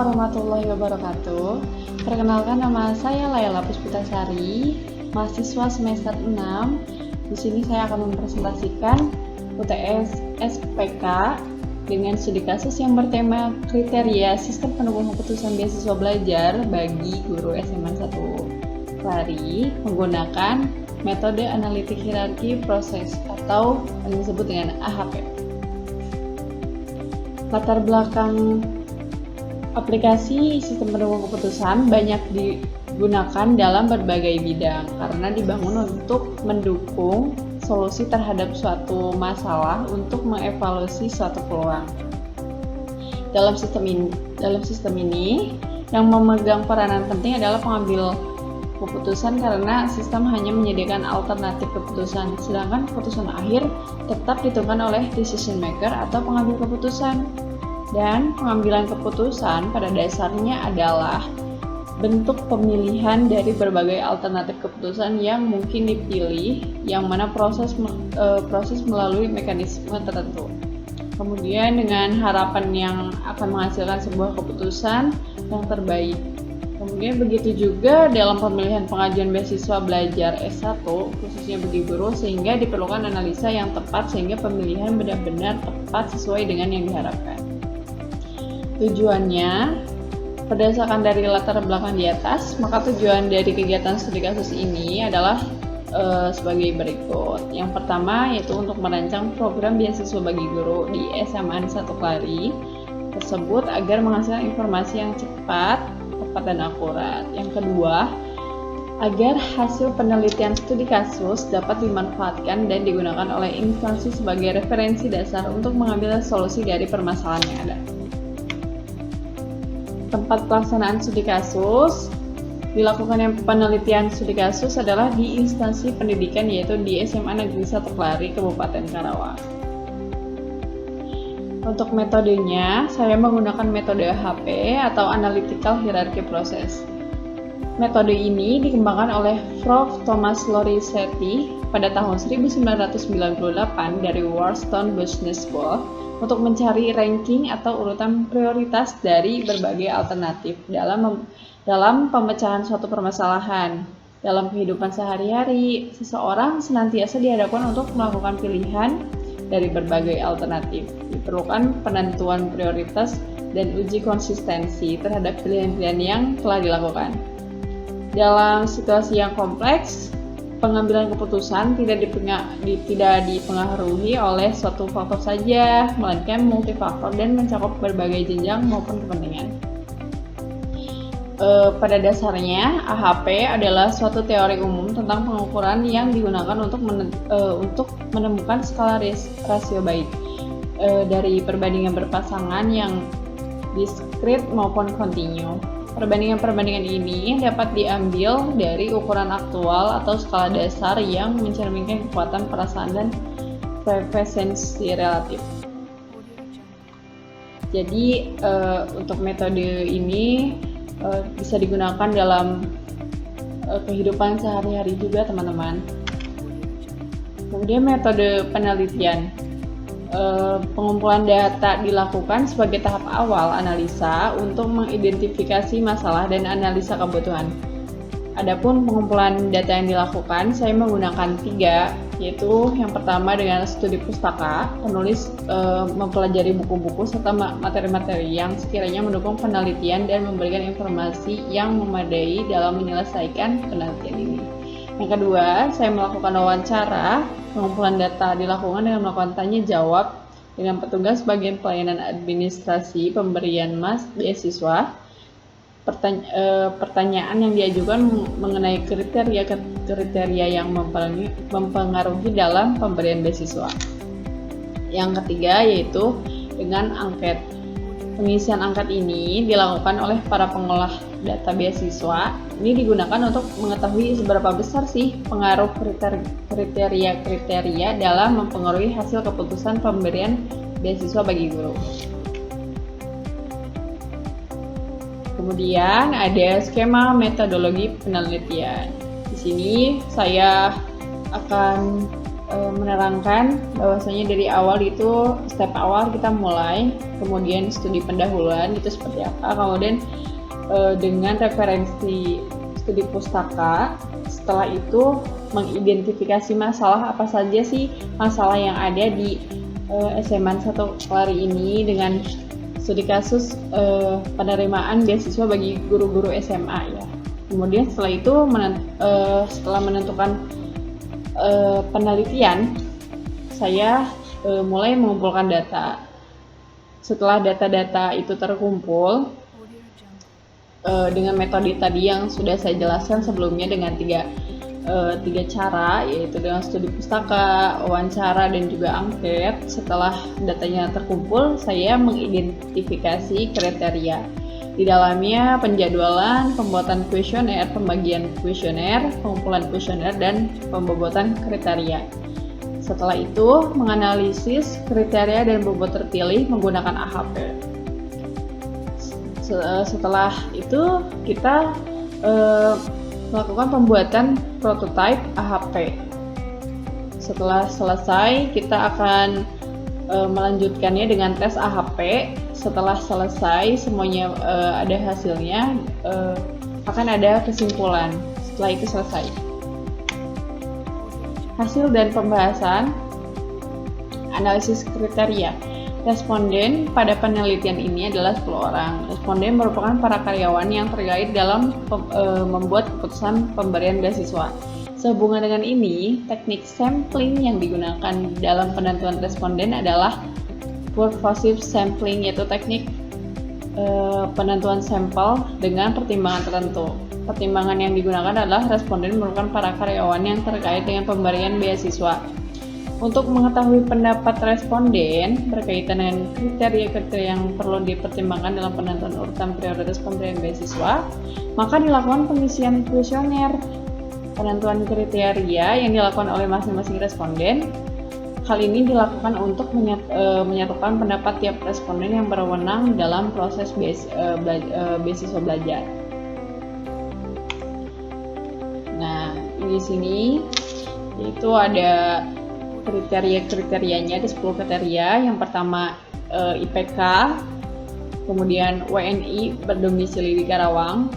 warahmatullahi wabarakatuh. Perkenalkan, nama saya Laila Puspitasari, mahasiswa semester 6. Di sini saya akan mempresentasikan UTS SPK dengan studi kasus yang bertema kriteria sistem pendukung keputusan beasiswa belajar bagi guru SMA 1 Kelari menggunakan metode analitik hierarki proses atau yang disebut dengan AHP. Latar belakang aplikasi sistem pendukung keputusan banyak digunakan dalam berbagai bidang karena dibangun untuk mendukung solusi terhadap suatu masalah untuk mengevaluasi suatu peluang. Dalam sistem ini yang memegang peranan penting adalah pengambil keputusan karena sistem hanya menyediakan alternatif keputusan, sedangkan keputusan akhir tetap ditentukan oleh decision maker atau pengambil keputusan. Dan pengambilan keputusan pada dasarnya adalah bentuk pemilihan dari berbagai alternatif keputusan yang mungkin dipilih, yang mana proses melalui mekanisme tertentu. Kemudian dengan harapan yang akan menghasilkan sebuah keputusan yang terbaik. Kemudian begitu juga dalam pemilihan pengajuan beasiswa belajar S1, khususnya bagi guru, sehingga diperlukan analisa yang tepat sehingga pemilihan benar-benar tepat sesuai dengan yang diharapkan. Tujuannya, berdasarkan dari latar belakang di atas, maka tujuan dari kegiatan studi kasus ini adalah sebagai berikut. Yang pertama yaitu untuk merancang program beasiswa bagi guru di SMA 1 Kelari tersebut agar menghasilkan informasi yang cepat, tepat dan akurat. Yang kedua, agar hasil penelitian studi kasus dapat dimanfaatkan dan digunakan oleh instansi sebagai referensi dasar untuk mengambil solusi dari permasalahan yang ada. Tempat pelaksanaan studi kasus, dilakukannya penelitian studi kasus adalah di instansi pendidikan yaitu di SMA Negeri 1 Kelari, Kabupaten Karawang. Untuk metodenya, saya menggunakan metode AHP atau Analytical Hierarchy Process. Metode ini dikembangkan oleh Prof. Thomas Lorenzetti pada tahun 1998 dari Wharton Business School untuk mencari ranking atau urutan prioritas dari berbagai alternatif dalam pemecahan suatu permasalahan. Dalam kehidupan sehari-hari, seseorang senantiasa dihadapkan untuk melakukan pilihan dari berbagai alternatif. Diperlukan penentuan prioritas dan uji konsistensi terhadap pilihan-pilihan yang telah dilakukan. Dalam situasi yang kompleks, pengambilan keputusan tidak dipengaruhi oleh suatu faktor saja, melainkan multifaktor dan mencakup berbagai jenjang maupun kepentingan. Pada dasarnya, AHP adalah suatu teori umum tentang pengukuran yang digunakan untuk menemukan skala rasio baik dari perbandingan berpasangan yang diskrit maupun kontinu. Perbandingan-perbandingan ini dapat diambil dari ukuran aktual atau skala dasar yang mencerminkan kekuatan perasaan dan frekuensi relatif. Jadi untuk metode ini bisa digunakan dalam kehidupan sehari-hari juga, teman-teman. Kemudian metode penelitian. Pengumpulan data dilakukan sebagai tahap awal analisa untuk mengidentifikasi masalah dan analisa kebutuhan. Adapun pengumpulan data yang dilakukan, saya menggunakan 3, yaitu yang pertama dengan studi pustaka, penulis mempelajari buku-buku serta materi-materi yang sekiranya mendukung penelitian dan memberikan informasi yang memadai dalam menyelesaikan penelitian ini. Yang kedua, saya melakukan wawancara. Pengumpulan data dilakukan dengan melakukan tanya jawab dengan petugas bagian pelayanan administrasi pemberian beasiswa. Pertanyaan yang diajukan mengenai kriteria yang mempengaruhi dalam pemberian beasiswa. Yang ketiga yaitu dengan angket. Pengisian angket ini dilakukan oleh para pengolah data beasiswa. Ini digunakan untuk mengetahui seberapa besar sih pengaruh kriteria dalam mempengaruhi hasil keputusan pemberian beasiswa bagi guru. Kemudian ada skema metodologi penelitian. Di sini saya akan menerangkan bahwasanya dari awal itu step awal kita mulai, kemudian studi pendahuluan itu seperti apa, kemudian dengan referensi studi pustaka. Setelah itu mengidentifikasi masalah apa saja sih masalah yang ada di SMA 1 Kelari ini dengan studi kasus penerimaan beasiswa bagi guru-guru SMA ya. Kemudian setelah itu setelah menentukan penelitian, saya mulai mengumpulkan data. Setelah data-data itu terkumpul dengan metode tadi yang sudah saya jelaskan sebelumnya dengan tiga cara, yaitu dengan studi pustaka, wawancara, dan juga angket. Setelah datanya terkumpul, saya mengidentifikasi kriteria. Di dalamnya penjadwalan, pembuatan kuesioner, pembagian kuesioner, pengumpulan kuesioner, dan pembobotan kriteria. Setelah itu, menganalisis kriteria dan bobot terpilih menggunakan AHP. Setelah itu, kita melakukan pembuatan prototipe AHP. Setelah selesai, kita akan melanjutkannya dengan tes AHP. Setelah selesai semuanya ada hasilnya, akan ada kesimpulan setelah itu selesai. Hasil dan pembahasan analisis kriteria. Responden pada penelitian ini adalah 10 orang. Responden merupakan para karyawan yang terkait dalam membuat keputusan pemberian beasiswa. Sehubungan dengan ini, teknik sampling yang digunakan dalam penentuan responden adalah purposive sampling, yaitu teknik penentuan sampel dengan pertimbangan tertentu. Pertimbangan yang digunakan adalah responden merupakan para karyawan yang terkait dengan pemberian beasiswa. Untuk mengetahui pendapat responden berkaitan dengan kriteria-kriteria yang perlu dipertimbangkan dalam penentuan urutan prioritas pemberian beasiswa, maka dilakukan pengisian kuesioner. Penentuan kriteria yang dilakukan oleh masing-masing responden. Hal ini dilakukan untuk menyatukan pendapat tiap responden yang berwenang dalam proses beasiswa belajar. Nah, di sini itu ada kriteria-kriterianya, ada 10 kriteria. Yang pertama IPK, kemudian WNI berdomisili di Karawang,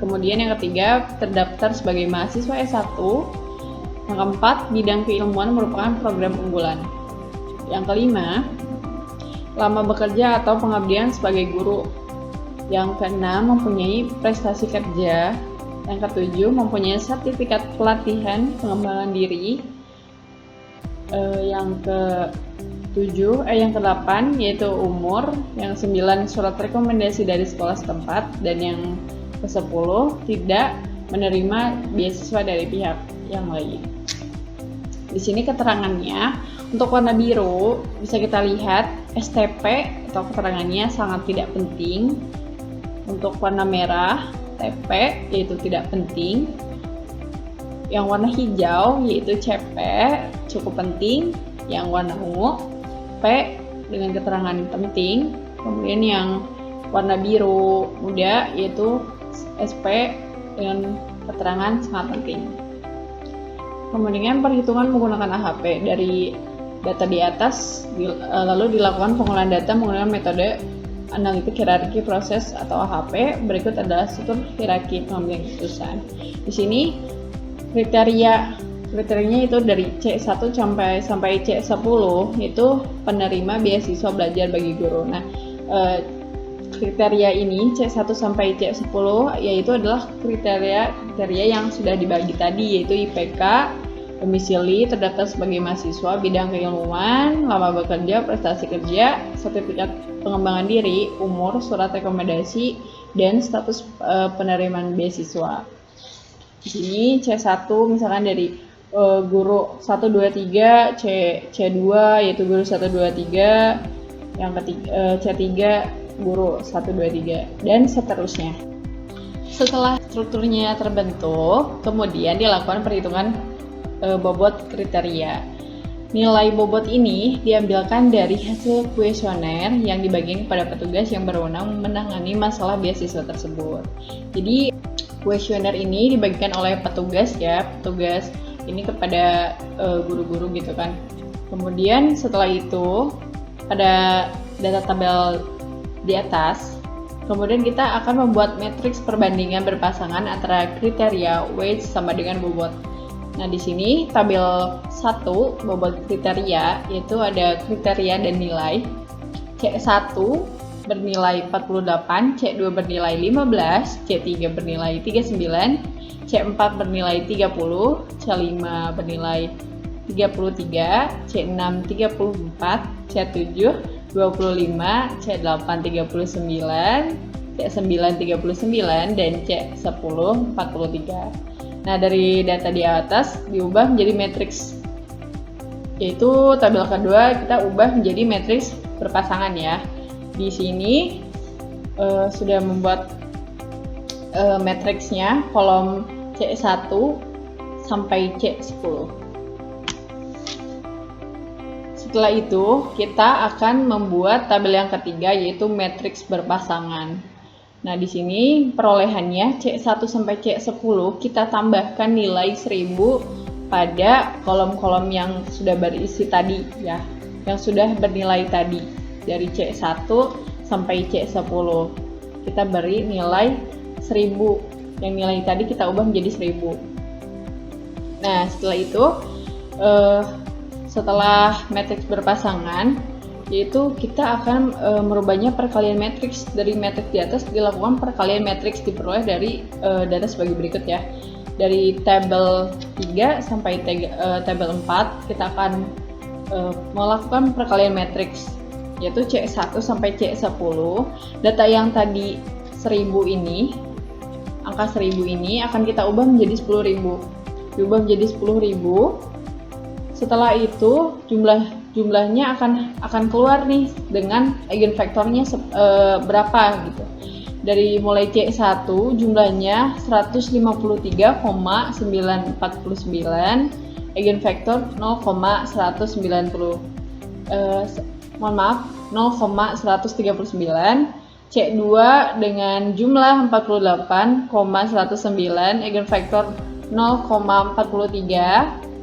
kemudian yang ketiga terdaftar sebagai mahasiswa S1, yang keempat bidang keilmuan merupakan program unggulan, yang kelima lama bekerja atau pengabdian sebagai guru, yang keenam mempunyai prestasi kerja, yang ketujuh mempunyai sertifikat pelatihan pengembangan diri, yang ke-8 yaitu umur, yang 9 surat rekomendasi dari sekolah setempat, dan yang ke-10 tidak menerima beasiswa dari pihak yang lain. Di sini keterangannya untuk warna biru bisa kita lihat STP atau keterangannya sangat tidak penting. Untuk warna merah TP yaitu tidak penting. Yang warna hijau yaitu CP cukup penting. Yang warna ungu P dengan keterangan penting. Kemudian yang warna biru muda yaitu SP dengan keterangan sangat penting. Kemudian perhitungan menggunakan AHP. Dari data di atas lalu dilakukan pengolahan data menggunakan metode analitik hierarki proses atau AHP. Berikut adalah struktur hierarki pengambilan keputusan. Di sini kriterianya itu dari C1 sampai C10 itu penerima beasiswa belajar bagi guru. Nah, kriteria ini C1 sampai C10 yaitu adalah kriteria yang sudah dibagi tadi, yaitu IPK, domisili, terdaftar sebagai mahasiswa, bidang keilmuan, lama bekerja, prestasi kerja, sertifikat pengembangan diri, umur, surat rekomendasi, dan status penerimaan beasiswa. Di sini C1 misalkan dari guru 1, 2, 3, C2 yaitu guru 1, 2, 3, yang ketiga C3 guru 1, 2, 3, dan seterusnya. Setelah strukturnya terbentuk, kemudian dilakukan perhitungan bobot kriteria. Nilai bobot ini diambilkan dari hasil kuesioner yang dibagikan kepada petugas yang berwenang menangani masalah beasiswa tersebut. Jadi kuesioner ini dibagikan oleh petugas ini kepada guru-guru gitu kan. Kemudian setelah itu pada data tabel di atas, kemudian kita akan membuat matriks perbandingan berpasangan antara kriteria weight sama dengan bobot. Nah, di sini tabel 1 bobot kriteria yaitu ada kriteria dan nilai. C1 bernilai 48, C2 bernilai 15, C3 bernilai 39, C4 bernilai 30, C5 bernilai 33, C6 34, C7 25, C8 39, C9 39, dan C10 43. Nah, dari data di atas diubah menjadi matriks, yaitu tabel kedua kita ubah menjadi matriks berpasangan ya. Di sini sudah membuat matriksnya kolom C1 sampai C10. Setelah itu kita akan membuat tabel yang ketiga yaitu matriks berpasangan. Nah, di sini perolehannya C1 sampai C10 kita tambahkan nilai 1000 pada kolom-kolom yang sudah berisi tadi ya, yang sudah bernilai tadi. Dari C1 sampai C10 kita beri nilai 1000, yang nilai tadi kita ubah menjadi 1000. Nah, setelah itu setelah matriks berpasangan, yaitu kita akan merubahnya perkalian matriks. Dari matriks di atas dilakukan perkalian matriks diperoleh dari data sebagai berikut ya. Dari tabel 3 sampai tabel 4 kita akan melakukan perkalian matriks, yaitu C1 sampai C10. Data yang tadi 1000 ini, angka 1000 ini akan kita ubah menjadi 10.000. Diubah menjadi 10.000. Setelah itu jumlahnya akan keluar nih dengan eigenvektornya berapa gitu. Dari mulai C1 jumlahnya 153,949, eigenvektor 0,139. C2 dengan jumlah 48,109, eigenvektor 0,43.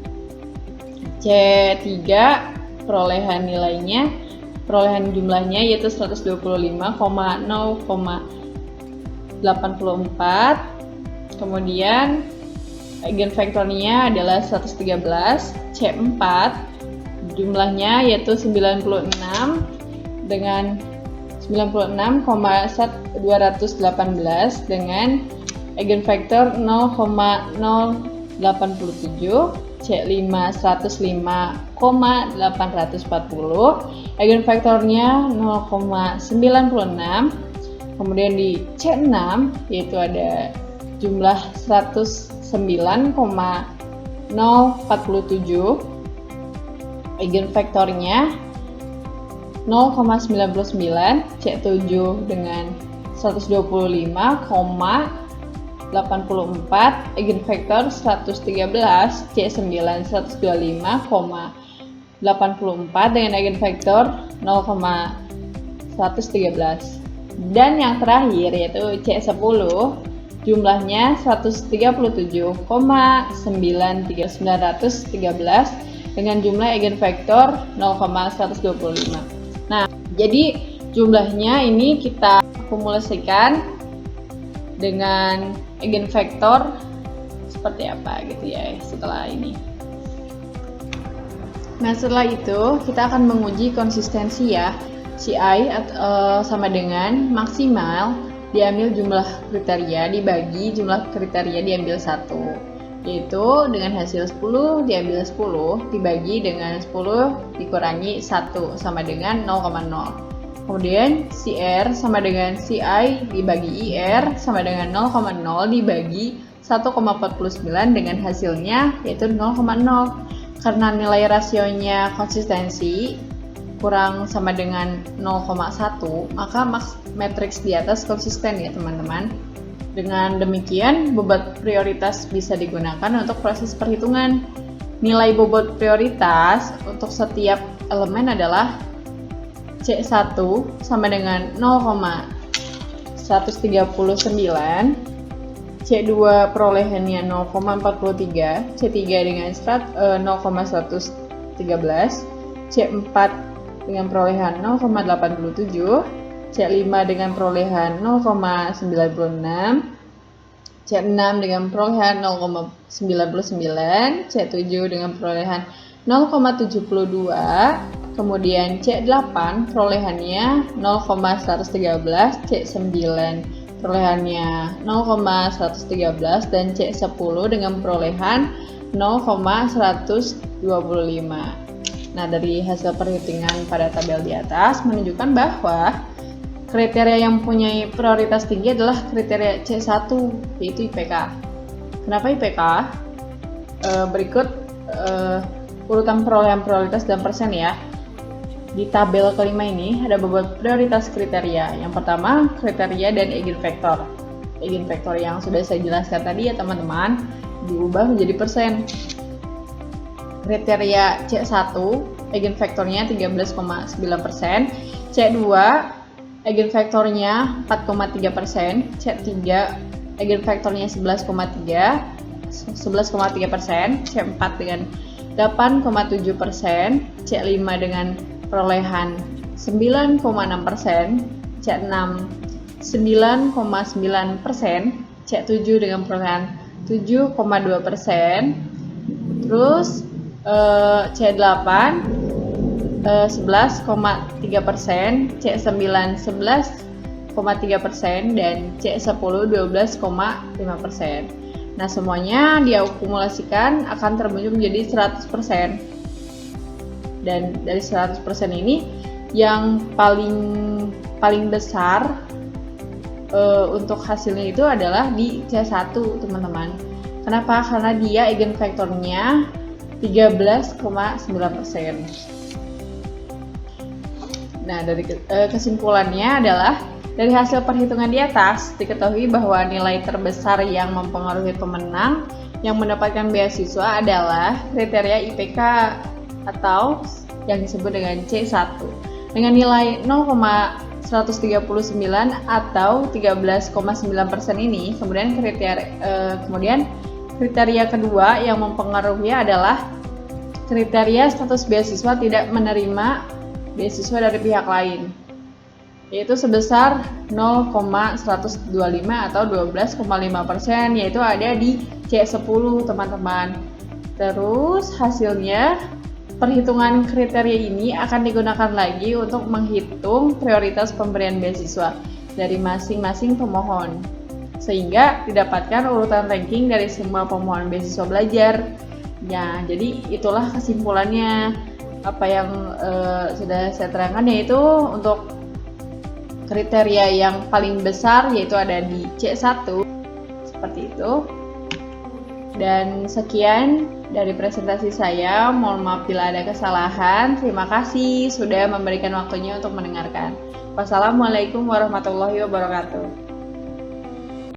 C3 perolehan jumlahnya yaitu 125,0,84. Kemudian eigenvektornya adalah 113. C4 jumlahnya yaitu 96 dengan 96,218 dengan eigenvektor 0,087. C5 105,840, eigenvektornya 0,96. Kemudian di C6 yaitu ada jumlah 109,047, eigenvektornya 0,99. C7 dengan 125,84, eigenvektor 113, C9 125,84 dengan eigenvektor 0,113. Dan yang terakhir yaitu C10 jumlahnya 137,913 dengan jumlah eigenvektor 0,125. Nah, jadi jumlahnya ini kita akumulasikan dengan eigenvektor seperti apa gitu ya setelah ini. Nah, setelah itu kita akan menguji konsistensi ya. CI sama dengan maksimal diambil jumlah kriteria dibagi jumlah kriteria diambil 1, yaitu dengan hasil 10 diambil 10 dibagi dengan 10 dikurangi 1 sama dengan 0,0. Kemudian CR sama dengan CI dibagi IR sama dengan 0,0 dibagi 1,49 dengan hasilnya yaitu 0,0. Karena nilai rasionya konsistensi kurang sama dengan 0,1, maka matriks di atas konsisten ya teman-teman. Dengan demikian, bobot prioritas bisa digunakan untuk proses perhitungan. Nilai bobot prioritas untuk setiap elemen adalah C1 sama dengan 0,139, C2 perolehannya 0,43, C3 dengan 0,113, C4 dengan perolehan 0,87, C5 dengan perolehan 0,96, C6 dengan perolehan 0,99, C7 dengan perolehan 0,72, kemudian C8 perolehannya 0,113, C9 perolehannya 0,113, dan C10 dengan perolehan 0,125. Nah, dari hasil perhitungan pada tabel di atas menunjukkan bahwa kriteria yang mempunyai prioritas tinggi adalah kriteria C1, yaitu IPK. Kenapa IPK? Berikut urutan perolehan prioritas dan persen ya. Di tabel kelima ini ada beberapa prioritas kriteria. Yang pertama, kriteria dan eigenvektor. Eigenvektor yang sudah saya jelaskan tadi ya teman-teman, diubah menjadi persen. Kriteria C1, eigenvektornya 13,9%, C2, eigenvektornya 4,3%, C3, eigenvektornya 11,3%, C4 dengan 8,7%, C5 dengan perolehan 9,6%, C6 9,9%, C7 dengan perolehan 7,2%, terus C8 11,3%, C9 11,3%, dan C10 12,5%. Nah, semuanya diakumulasikan akan terbentuk menjadi 100%. Dan dari 100% ini yang paling besar untuk hasilnya itu adalah di C1, teman-teman. Kenapa? Karena dia eigenvektornya 13,9%. Nah, dari kesimpulannya adalah dari hasil perhitungan di atas diketahui bahwa nilai terbesar yang mempengaruhi pemenang yang mendapatkan beasiswa adalah kriteria IPK atau yang disebut dengan C1 dengan nilai 0,139 atau 13,9% ini. Kemudian kriteria kedua yang mempengaruhi adalah kriteria status beasiswa tidak menerima beasiswa dari pihak lain, yaitu sebesar 0,125 atau 12,5%, yaitu ada di C10, teman-teman. Terus hasilnya perhitungan kriteria ini akan digunakan lagi untuk menghitung prioritas pemberian beasiswa dari masing-masing pemohon, sehingga didapatkan urutan ranking dari semua pemohon beasiswa belajar. Ya, jadi itulah kesimpulannya. Apa yang sudah saya terangkan, yaitu untuk kriteria yang paling besar yaitu ada di C1, seperti itu. Dan sekian dari presentasi saya. Mohon maaf bila ada kesalahan. Terima kasih sudah memberikan waktunya untuk mendengarkan. Wassalamualaikum warahmatullahi wabarakatuh.